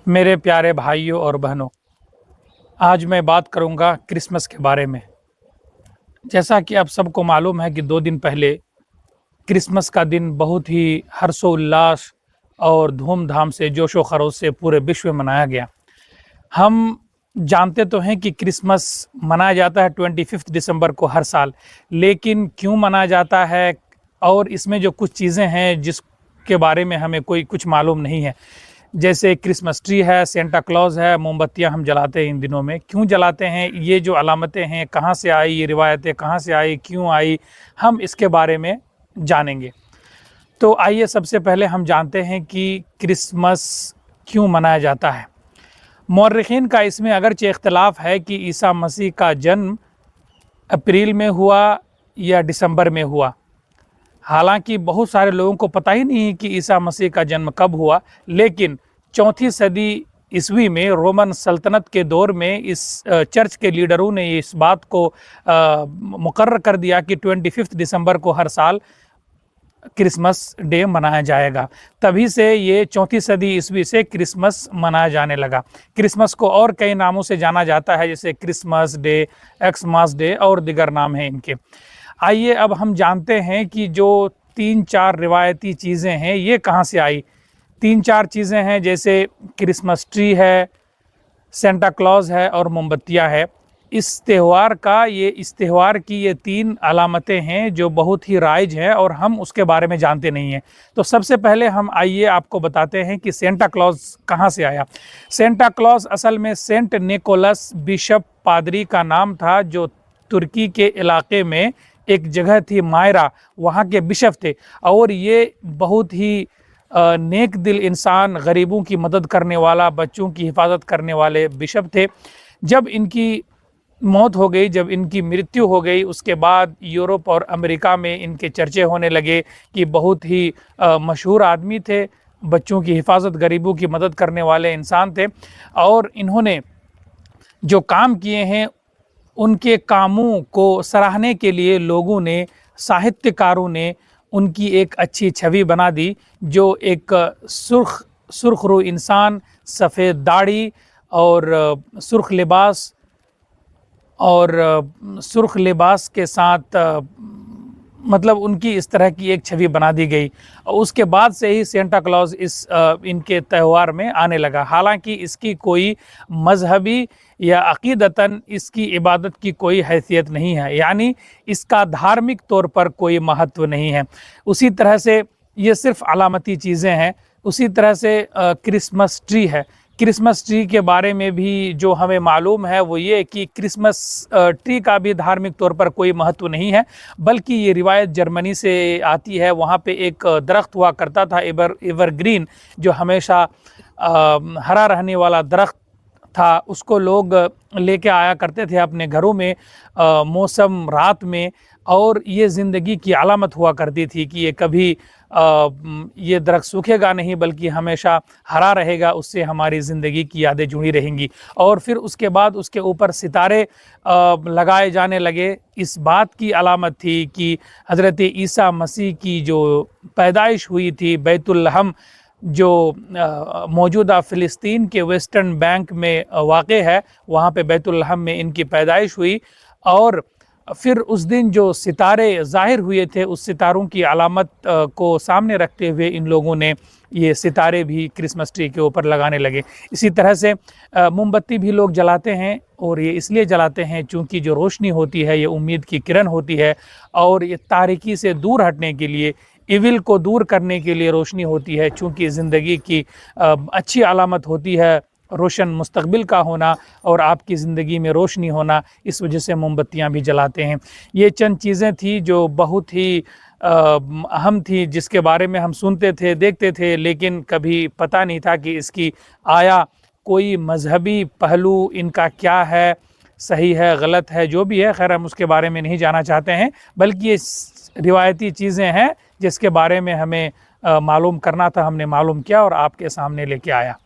मेरे प्यारे भाइयों और बहनों, आज मैं बात करूंगा क्रिसमस के बारे में। जैसा कि आप सबको मालूम है कि 2 दिन पहले क्रिसमस का दिन बहुत ही हर्षोल्लास और धूमधाम से जोशो खरोश से पूरे विश्व में मनाया गया। हम जानते तो हैं कि क्रिसमस मनाया जाता है 25 दिसंबर को हर साल, लेकिन क्यों मनाया जाता है और इसमें जो कुछ चीज़ें हैं जिसके बारे में हमें कुछ मालूम नहीं है। जैसे क्रिसमस ट्री है, सेंटा क्लॉज है, मोमबत्तियां हम जलाते हैं इन दिनों में। क्यों जलाते हैं, ये जो अलामतें हैं कहाँ से आई, ये रिवायतें कहाँ से आई, क्यों आई, हम इसके बारे में जानेंगे। तो आइए सबसे पहले हम जानते हैं कि क्रिसमस क्यों मनाया जाता है। मौर्रिखीन का इसमें अगरचे इख्तलाफ है कि ईसा मसीह का जन्म अप्रैल में हुआ या दिसंबर में हुआ। हालांकि बहुत सारे लोगों को पता ही नहीं कि ईसा मसीह का जन्म कब हुआ, लेकिन 4वीं सदी ईस्वी में रोमन सल्तनत के दौर में इस चर्च के लीडरों ने इस बात को मुकर्रर कर दिया कि 25 दिसंबर को हर साल क्रिसमस डे मनाया जाएगा। तभी से ये 34 सदी ईस्वी से क्रिसमस मनाया जाने लगा। क्रिसमस को और कई नामों से जाना जाता है, जैसे क्रिसमस डे, एक्समास डे और दीगर नाम हैं इनके। आइए अब हम जानते हैं कि जो 3-4 रिवायती चीज़ें हैं ये कहाँ से आई। 3-4 चीज़ें हैं, जैसे क्रिसमस ट्री है, सेंटा क्लॉज है और मोमबत्तियाँ है। इस त्यौहार की ये 3 अलामतें हैं जो बहुत ही राइज हैं और हम उसके बारे में जानते नहीं हैं। तो सबसे पहले हम आइए आपको बताते हैं कि सेंटा क्लॉज कहाँ से आया। सेंटा क्लॉज असल में सेंट निकोलस बिशप पादरी का नाम था, जो तुर्की के इलाके में एक जगह थी मायरा, वहाँ के बिशप थे। और ये बहुत ही नेक दिल इंसान, गरीबों की मदद करने वाला, बच्चों की हिफाजत करने वाले बिशप थे। जब इनकी मौत हो गई, जब इनकी मृत्यु हो गई, उसके बाद यूरोप और अमेरिका में इनके चर्चे होने लगे कि बहुत ही मशहूर आदमी थे, बच्चों की हिफाजत, गरीबों की मदद करने वाले इंसान थे। और इन्होंने जो काम किए हैं उनके कामों को सराहने के लिए लोगों ने, साहित्यकारों ने उनकी एक अच्छी छवि बना दी, जो एक सुर्खरू इंसान, सफ़ेद दाढ़ी और सुर्ख लिबास के साथ मतलब उनकी इस तरह की एक छवि बना दी गई। और उसके बाद से ही सेंटा क्लॉज इनके त्यौहार में आने लगा। हालांकि इसकी कोई मजहबी या अकीदतन इसकी इबादत की कोई हैसियत नहीं है, यानी इसका धार्मिक तौर पर कोई महत्व नहीं है। उसी तरह से ये सिर्फ अलामती चीज़ें हैं। उसी तरह से क्रिसमस ट्री है। क्रिसमस ट्री के बारे में भी जो हमें मालूम है वो ये कि क्रिसमस ट्री का भी धार्मिक तौर पर कोई महत्व नहीं है, बल्कि ये रिवायत जर्मनी से आती है। वहाँ पे एक दरख्त हुआ करता था, एवरग्रीन, जो हमेशा हरा रहने वाला दरख्त था। उसको लोग लेके आया करते थे अपने घरों में मौसम रात में, और ये ज़िंदगी की अलामत हुआ करती थी कि ये कभी ये दरख्त सूखेगा नहीं, बल्कि हमेशा हरा रहेगा, उससे हमारी ज़िंदगी की यादें जुड़ी रहेंगी। और फिर उसके बाद उसके ऊपर सितारे लगाए जाने लगे। इस बात की अलामत थी कि हज़रत ईसा मसीह की जो पैदाइश हुई थी बैतुल लहम, जो मौजूदा फ़िलिस्तीन के वेस्टर्न बैंक में वाक़े है, वहाँ पे बैतुल लहम में इनकी पैदाइश हुई। और फिर उस दिन जो सितारे ज़ाहिर हुए थे, उस सितारों की अलामत को सामने रखते हुए इन लोगों ने ये सितारे भी क्रिसमस ट्री के ऊपर लगाने लगे। इसी तरह से मोमबत्ती भी लोग जलाते हैं, और ये इसलिए जलाते हैं चूँकि जो रोशनी होती है ये उम्मीद की किरण होती है, और ये तारीकी से दूर हटने के लिए, इविल को दूर करने के लिए रोशनी होती है। चूँकि ज़िंदगी की अच्छी अलामत होती है रोशन मुस्तकबिल का होना और आपकी ज़िंदगी में रोशनी होना, इस वजह से मोमबत्तियां भी जलाते हैं। ये चंद चीज़ें थी जो बहुत ही अहम थी, जिसके बारे में हम सुनते थे, देखते थे, लेकिन कभी पता नहीं था कि इसकी आया कोई मजहबी पहलू इनका क्या है, सही है, गलत है, जो भी है। खैर, हम उसके बारे में नहीं जाना चाहते हैं, बल्कि ये रिवायती चीज़ें हैं जिसके बारे में हमें मालूम करना था, हमने मालूम किया और आपके सामने लेके आया।